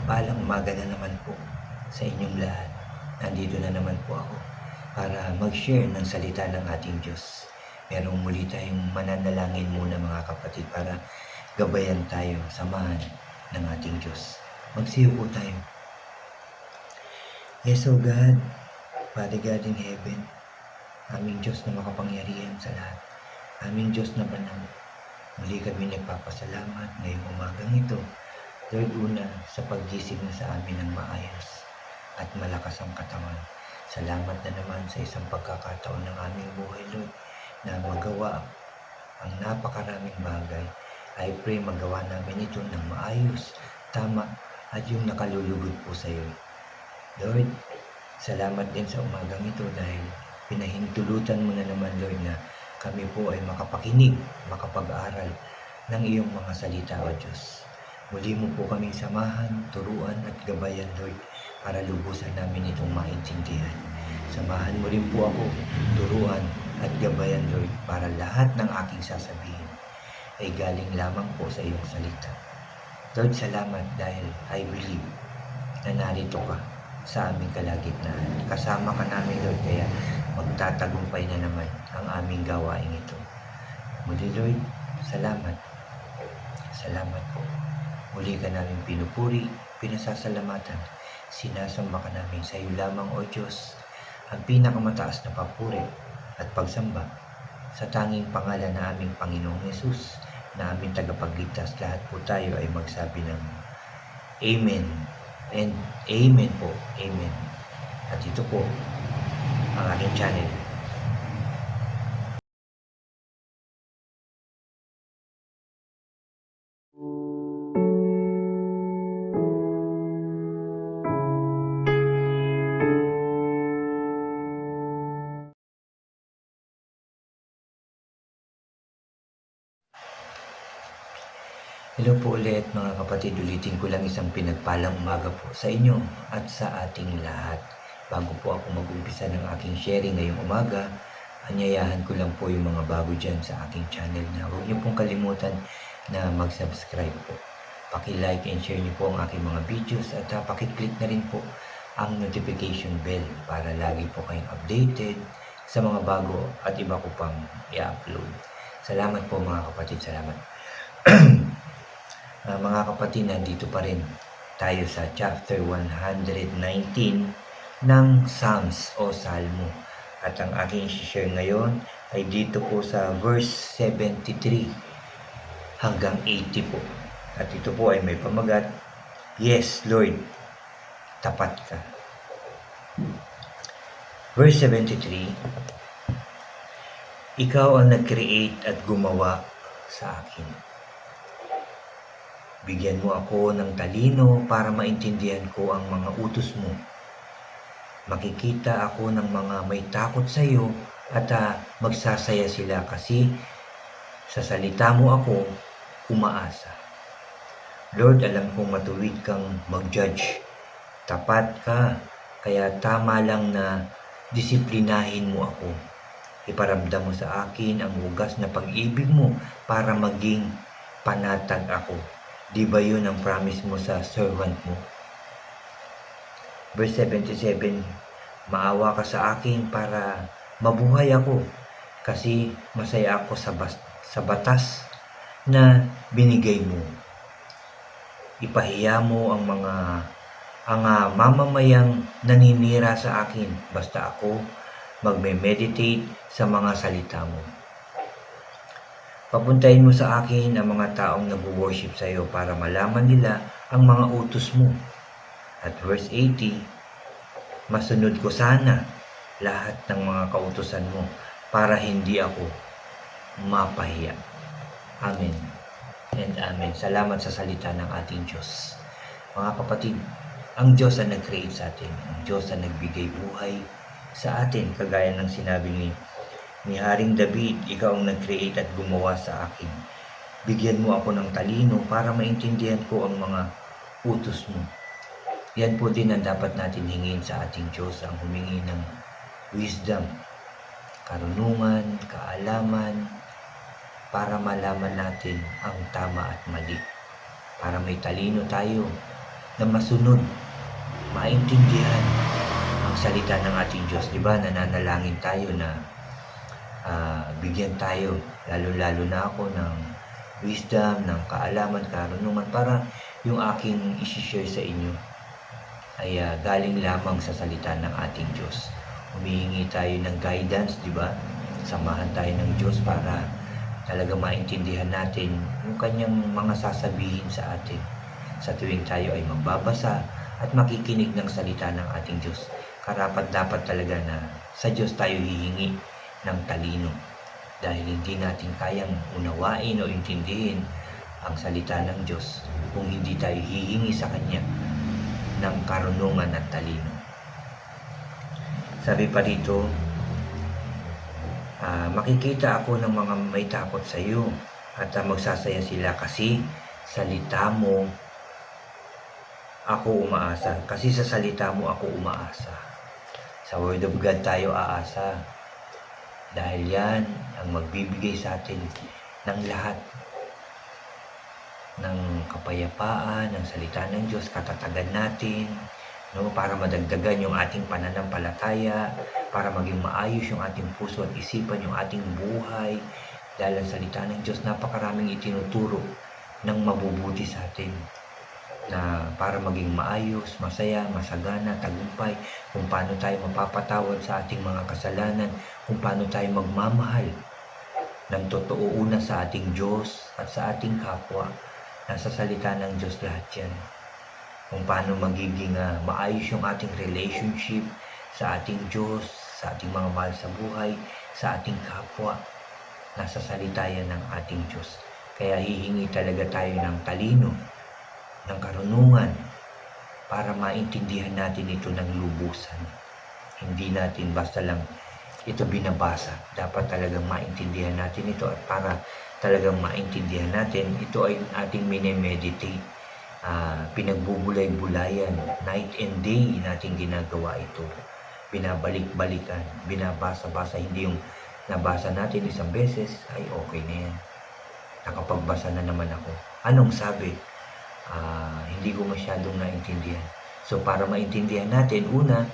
Paalang umaga na naman po sa inyong lahat. Nandito na naman po ako para mag-share ng salita ng ating Diyos. Merong muli tayong mananalangin muna mga kapatid para gabayan tayo, samahan ng ating Diyos. Magsiyo po tayo. Yes, O God, Father God in heaven, aming Diyos na makapangyarihan sa lahat, aming Diyos na banal, muli kami nagpapasalamat ngayong umagang ito. Lord, una sa paggising na sa amin ng maayos at malakas ang katawan. Salamat na naman sa isang pagkakataon ng aming buhay, Lord, na magawa ang napakaraming bagay. I pray magawa namin ito ng maayos, tama, at yung nakalulugod po sa iyo. Lord, salamat din sa umagang ito dahil pinahintulutan mo na naman, Lord, na kami po ay makapakinig, makapag-aral ng iyong mga salita, O Diyos. Muli mo po kaming samahan, turuan at gabayan, Lord, para lubusan namin itong maintindihan. Samahan mo rin po ako, turuan at gabayan, Lord, para lahat ng aking sasabihin ay galing lamang po sa iyong salita. Lord, salamat dahil I believe na narito ka sa aming kalagitnaan. Kasama ka namin, Lord, kaya magtatagumpay na naman ang aming gawain ito. Muli, Lord, salamat. Salamat po. Muli ka namin pinupuri, pinasasalamatan, sinasamba ka namin sa iyo lamang, O Diyos, ang pinakamataas na papuri at pagsamba sa tanging pangalan na aming Panginoong Yesus na aming tagapagligtas. Lahat po tayo ay magsabi ng Amen and Amen po, Amen. At ito po ang aking channel. Hello po ulit mga kapatid, ulitin ko lang isang pinagpalang umaga po sa inyo at sa ating lahat. Bago po ako mag-umpisa ng aking sharing ngayong umaga, anyayahan ko lang po yung mga bago dyan sa aking channel na huwag niyo pong kalimutan na mag-subscribe po. Paki-like and share niyo po ang aking mga videos at paki-click na rin po ang notification bell para lagi po kayong updated sa mga bago at iba ko pang i-upload. Salamat po mga kapatid, salamat. Mga kapatid, nandito pa rin tayo sa chapter 119 ng Psalms o Salmo. At ang aking i-share ngayon ay dito po sa verse 73 hanggang 80 po. At ito po ay may pamagat, Yes, Lord, tapat ka. Verse 73, Ikaw ang nag-create at gumawa sa akin. Bigyan mo ako ng talino para maintindihan ko ang mga utos mo. Makikita ako ng mga may takot sa iyo at magsasaya sila kasi sa salita mo ako umaasa. Lord, alam kong matuwid kang mag-judge. Tapat ka, kaya tama lang na disiplinahin mo ako. Iparamdam mo sa akin ang hugas na pag-ibig mo para maging panatag ako. Di ba yun ang promise mo sa servant mo? Verse 77, Maawa ka sa akin para mabuhay ako kasi masaya ako sa batas na binigay mo. Ipahiya mo ang mamamayang naninira sa akin basta ako magme-meditate sa mga salita mo. Papuntahin mo sa akin ang mga taong nag-worship sa iyo para malaman nila ang mga utos mo. At verse 80, masunod ko sana lahat ng mga kautusan mo para hindi ako mapahiya. Amen and Amen. Salamat sa salita ng ating Diyos. Mga kapatid, ang Diyos ang nag-create sa atin. Ang Diyos ang nagbigay buhay sa atin. Kagaya ng sinabi ni Haring David, ikaw ang nag-create at gumawa sa akin. Bigyan mo ako ng talino para maintindihan ko ang mga utos mo. Yan po din ang dapat natin hingin sa ating Diyos, ang humingi ng wisdom, karunungan, kaalaman, para malaman natin ang tama at mali. Para may talino tayo na masunod, maintindihan ang salita ng ating Diyos. Diba, nananalangin tayo na bigyan tayo, lalo-lalo na ako, ng wisdom, ng kaalaman, karunungan, para yung aking isi-share sa inyo ay galing lamang sa salita ng ating Diyos. Humihingi tayo ng guidance, di ba? Samahan tayo ng Diyos para talaga maintindihan natin yung kanyang mga sasabihin sa atin sa tuwing tayo ay magbabasa at makikinig ng salita ng ating Diyos. Karapat-dapat talaga na sa Diyos tayo hihingi ng talino dahil hindi natin kayang unawain o intindihin ang salita ng Diyos kung hindi tayo hihingi sa Kanya ng karunungan at talino. Sabi pa dito, makikita ako ng mga may takot sa iyo at magsasaya sila kasi salita mo ako umaasa. Kasi sa salita mo ako umaasa. Sa Word of God tayo aasa. Dahil yan ang magbibigay sa atin ng lahat ng kapayapaan, ng salita ng Diyos, katatagan natin, no, para madagdagan yung ating pananampalataya, para maging maayos yung ating puso at isipan, yung ating buhay. Dahil ang salita ng Diyos, napakaraming itinuturo ng mabubuti sa atin, na para maging maayos, masaya, masagana, tagumpay, kung paano tayo mapapatawad sa ating mga kasalanan, kung paano tayo magmamahal ng totoo una sa ating Diyos at sa ating kapwa. Nasa salita ng Diyos lahat yan. Kung paano magiging maayos yung ating relationship sa ating Diyos, sa ating mga mahal sa buhay, sa ating kapwa. Nasa salita yan ng ating Diyos. Kaya hihingi talaga tayo ng talino, ng karunungan, para maintindihan natin ito ng lubusan. Hindi natin basta lang ito binabasa. Dapat talagang maintindihan natin ito, at para talagang maintindihan natin, ito ay ating minemeditate. Pinagbubulay-bulayan, night and day natin ginagawa ito. Binabalik-balikan, binabasa-basa, hindi yung nabasa natin isang beses, ay okay na yan. Nakapagbasa na naman ako. Anong sabi? Hindi ko masyadong naintindihan. So para maintindihan natin, una,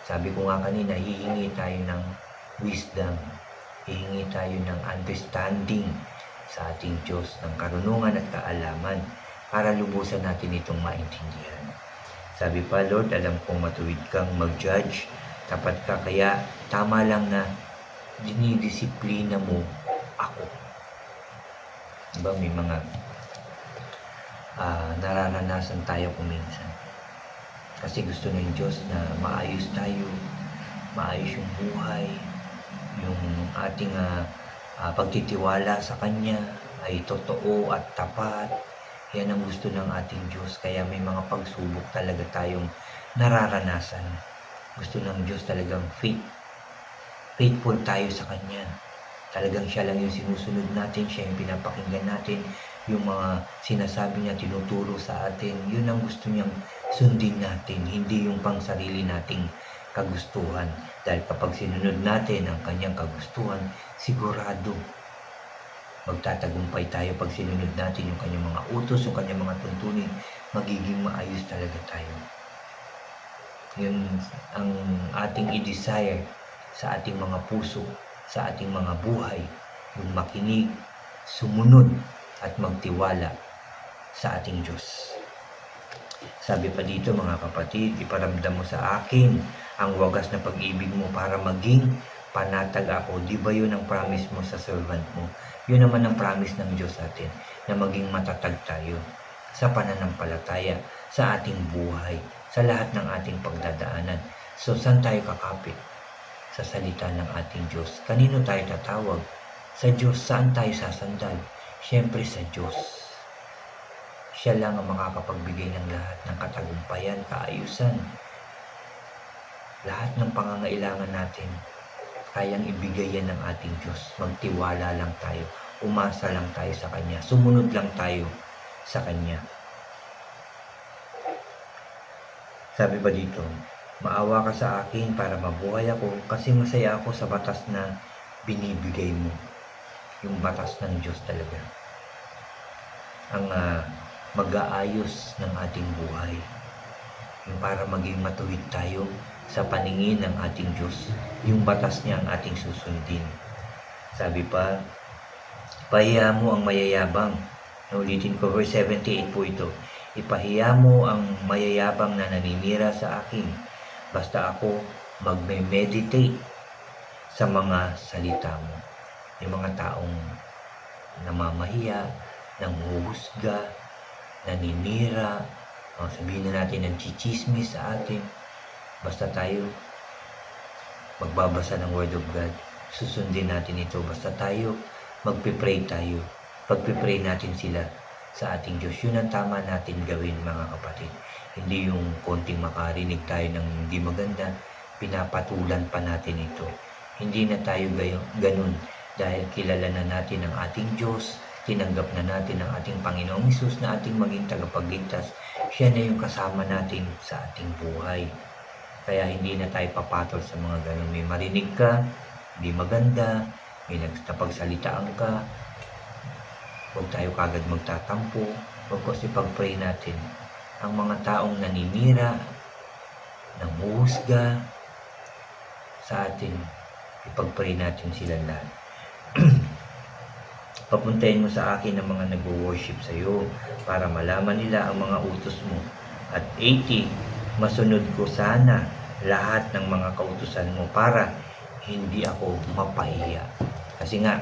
sabi ko nga kanina, hihingi tayo ng wisdom, hihingi tayo ng understanding sa ating Diyos, ng karunungan at kaalaman, para lubusan natin itong maintindihan. Sabi pa, Lord, alam kong matuwid kang mag-judge, tapat ka, kaya tama lang na dinidisiplina mo ako. Diba, may mga nararanasan tayo kuminsan. Kasi gusto ng Diyos na maayos tayo, maayos yung buhay, yung ating pagtitiwala sa Kanya ay totoo at tapat. Yan ang gusto ng ating Diyos. Kaya may mga pagsubok talaga tayong nararanasan. Gusto ng Diyos talagang faithful tayo sa Kanya. Talagang siya lang yung sinusunod natin, siya yung pinapakinggan natin, yung mga sinasabi niya, tinuturo sa atin, yun ang gusto niyang sundin natin, hindi yung pang sarili nating kagustuhan. Dahil kapag sinunod natin ang kanyang kagustuhan, sigurado magtatagumpay tayo. Pag sinunod natin yung kanyang mga utos, yung kanyang mga tuntunin, magiging maayos talaga tayo. Yun ang ating i-desire sa ating mga puso, sa ating mga buhay, yung makinig, sumunod, at magtiwala sa ating Diyos. Sabi pa dito, mga kapatid, iparamdam mo sa akin ang wagas na pag-ibig mo para maging panatag ako. Di ba yun ang promise mo sa servant mo? Yun naman ang promise ng Diyos sa atin, na maging matatag tayo sa pananampalataya, sa ating buhay, sa lahat ng ating pagdadaanan. So, saan tayo kakapit? Sa salita ng ating Diyos. Kanino tayo tatawag? Sa Diyos. Saan tayo sasandal? Siyempre sa Diyos. Siya lang ang makakapagbigay ng lahat ng katagumpayan, kaayusan. Lahat ng pangangailangan natin, kayang ibigay yan ng ating Diyos. Magtiwala lang tayo. Umasa lang tayo sa Kanya. Sumunod lang tayo sa Kanya. Sabi ba dito, maawa ka sa akin para mabuhay ako, kasi masaya ako sa batas na binibigay mo. Yung batas ng Diyos talaga ang mag-aayos ng ating buhay. yung para maging matuwid tayo sa paningin ng ating Diyos. Yung batas niya ang ating susundin. Sabi pa, pahiya mo ang mayayabang. Naulitin ko, verse 78 po ito. Ipahiya mo ang mayayabang na naninira sa akin. Basta ako magme-meditate sa mga salita mo. Yung mga taong namamahiya, nanghuhusga, naninira, sabihin na natin ng chichismis sa atin. Basta tayo magbabasa ng Word of God, susundin natin ito. Basta tayo magpipray tayo. Pagpipray natin sila sa ating Diyos. Yun ang tama natin gawin, mga kapatid. Hindi yung konting makarinig tayo ng hindi maganda, pinapatulan pa natin ito. Hindi na tayo ganun dahil kilala na natin ang ating Diyos, tinanggap na natin ang ating Panginoong Hesus na ating maging tagapagligtas. Siya na yung kasama natin sa ating buhay. Kaya hindi na tayo papatol sa mga ganun. May marinig ka, hindi maganda, may napagsalitaan ka, huwag tayo kagad magtatampo. Huwag kasi pag-pray natin. Ang mga taong naninira, nanguhusga sa atin, ipag-pray natin sila lahat. Papuntahin mo sa akin ang mga nag-worship sa iyo para malaman nila ang mga utos mo. At 80, masunod ko sana lahat ng mga kautusan mo para hindi ako mapahiya. Kasi nga,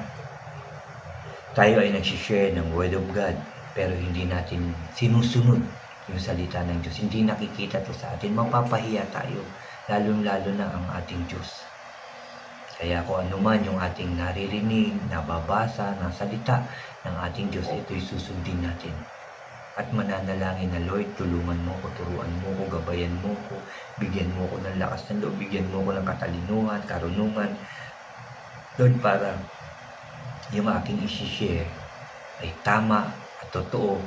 tayo ay nagsishare ng Word of God pero hindi natin sinusunod yung salita ng Diyos. Hindi nakikita to sa atin. Mapapahiya tayo, lalong-lalo na ang ating Diyos. Kaya kung ano man yung ating naririnig, nababasa, ng salita ng ating Diyos, ito'y susundin natin. At mananalangin na, Lord, tulungan mo ko, turuan mo ko, gabayan mo ko, bigyan mo ko ng lakas ng loob, bigyan mo ko ng katalinuhan, karunungan. Lord, para yung aking isi-share ay tama at totoo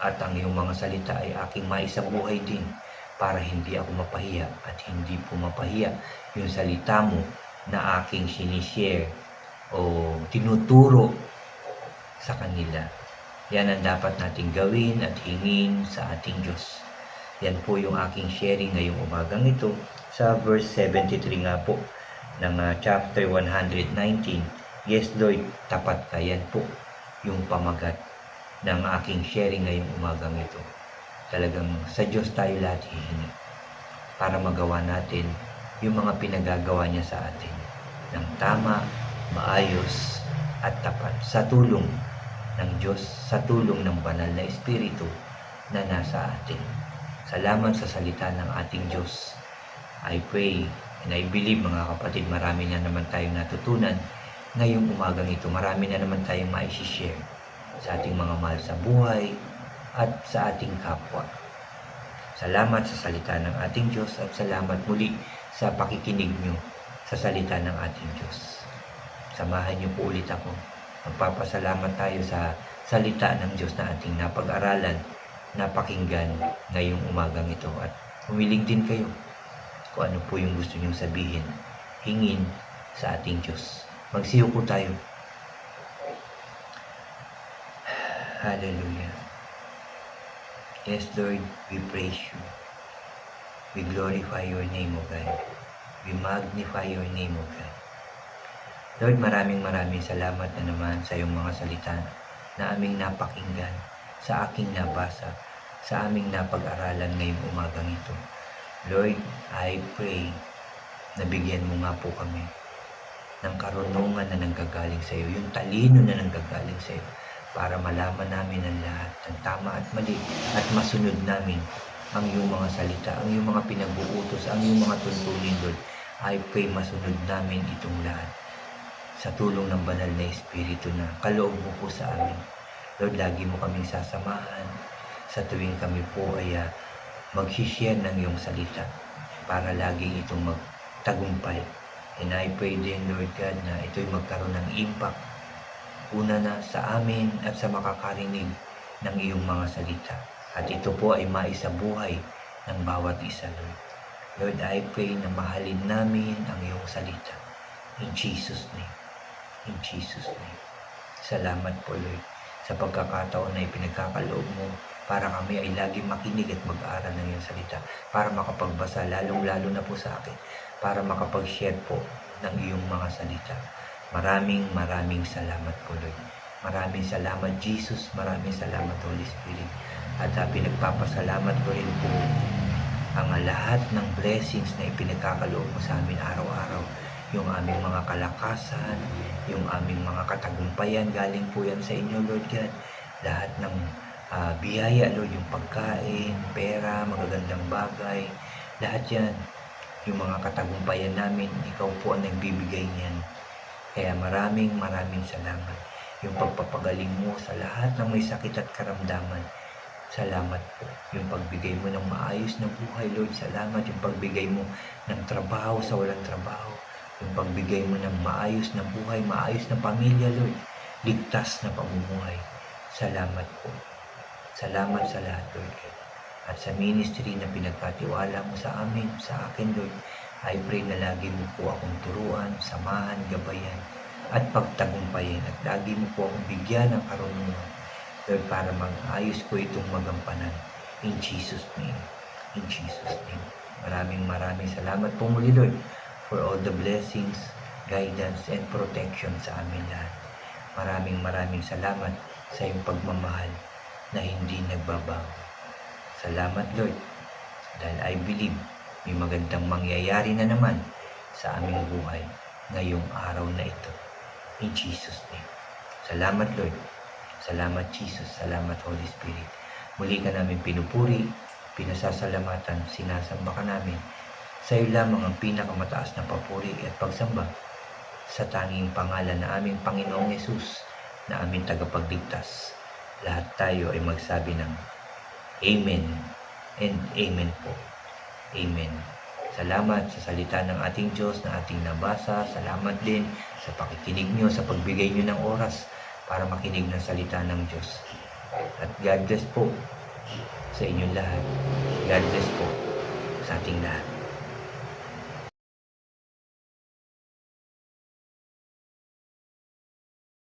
at ang iyong mga salita ay aking maisabuhay din para hindi ako mapahiya at hindi po mapahiya yung salita mo na aking sinishare o tinuturo sa kanila. Yan ang dapat nating gawin at hingin sa ating Diyos. Yan po yung aking sharing ngayong umagang ito sa verse 73 nga po ng chapter 119. Yes, Lord, tapat ka. Yan po yung pamagat ng aking sharing ngayong umagang ito. Talagang sa Diyos tayo lahat hihingi para magawa natin yung mga pinagagawa niya sa atin ng tama, maayos at tapat sa tulong ng Diyos, sa tulong ng banal na Espiritu na nasa atin. Salamat sa salita ng ating Diyos. I pray and I believe, mga kapatid, marami na naman tayong natutunan ngayong umagang ito. Marami na naman tayong ma-share sa ating mga mahal sa buhay at sa ating kapwa. Salamat sa salita ng ating Diyos at salamat muli sa pakikinig nyo sa salita ng ating Diyos. Samahan nyo po ulit ako. Magpapasalamat tayo sa salita ng Diyos na ating napag-aralan, napakinggan ngayong umagang ito. At humiling din kayo kung ano po yung gusto nyong sabihin, hingin sa ating Diyos. Magsiyo po tayo. Hallelujah. Yes, Lord, we praise you. We glorify your name, O God. We magnify your name, O God. Lord, maraming salamat na naman sa iyong mga salita na aming napakinggan, sa aking nabasa, sa aming napag-aralan ngayong umagang ito. Lord, I pray na bigyan mo nga po kami ng karunungan na nanggagaling sa iyo, yung talino na nanggagaling sa iyo, para malaman namin ang lahat ng tama at mali at masunod namin ang iyong mga salita, ang iyong mga pinag-uutos, ang iyong mga tuntunin, Lord. I pray masunod namin itong lahat sa tulong ng banal na Espiritu na kaloob mo po sa amin. Lord, lagi mo kaming sasamahan sa tuwing kami po ay mag-share ng iyong salita para laging itong magtagumpay. And I pray din, Lord God, na ito'y magkaroon ng impact una na sa amin at sa makakarinig ng iyong mga salita. At ito po ay maisabuhay ng bawat isa, Lord. Lord, I pray na mahalin namin ang iyong salita. In Jesus' name. In Jesus' name. Salamat po, Lord, sa pagkakataon na ipinagkakaloob mo para kami ay laging makinig at mag-aaral ng iyong salita, para makapagbasa, lalong-lalo na po sa akin, para makapag-share po ng iyong mga salita. Maraming salamat po, Lord. Maraming salamat, Jesus. Maraming salamat, Holy Spirit. At pinagpapasalamat ko rin po ang lahat ng blessings na ipinagkakaloob mo sa amin araw-araw. Yung aming mga kalakasan, yung aming mga katagumpayan, galing po yan sa inyo, Lord God. Lahat ng biyaya, Lord, yung pagkain, pera, magagandang bagay, lahat yan, yung mga katagumpayan namin, ikaw po ang nagbibigay niyan. Kaya maraming salamat. Yung pagpapagaling mo sa lahat ng may sakit at karamdaman, salamat po. Yung pagbigay mo ng maayos na buhay, Lord, salamat. Yung pagbigay mo ng trabaho sa walang trabaho, yung pagbigay mo ng maayos na buhay, maayos na pamilya, Lord, ligtas na pamumuhay, salamat po. Salamat sa lahat, Lord. At sa ministry na pinagkatiwala mo sa amin, sa akin, Lord, I pray na lagi mo po akong turuan, samahan, gabayan, at pagtagumpayan. At lagi mo po akong bigyan ng karunungan, Lord, para mag-ayos ko itong magampanan. In Jesus' name. In Jesus' name. Maraming salamat po muli, Lord, for all the blessings, guidance, and protection sa amin lahat. Maraming salamat sa iyong pagmamahal na hindi nagbabago. Salamat, Lord, dahil I believe may magandang mangyayari na naman sa aming buhay ngayong araw na ito. In Jesus' name. Salamat, Lord. Salamat, Jesus. Salamat, Holy Spirit. Muli ka namin pinupuri, pinasasalamatan, sinasamba ka namin. Sa iyo lamang ang pinakamataas na papuri at pagsamba sa tanging pangalan na aming Panginoong Yesus na aming tagapagligtas. Lahat tayo ay magsabi ng Amen and Amen po. Amen. Salamat sa salita ng ating Diyos na ating nabasa. Salamat din sa pakikinig nyo, sa pagbigay nyo ng oras para makinig ng salita ng Diyos. At God bless po sa inyong lahat. God bless po sa ating lahat.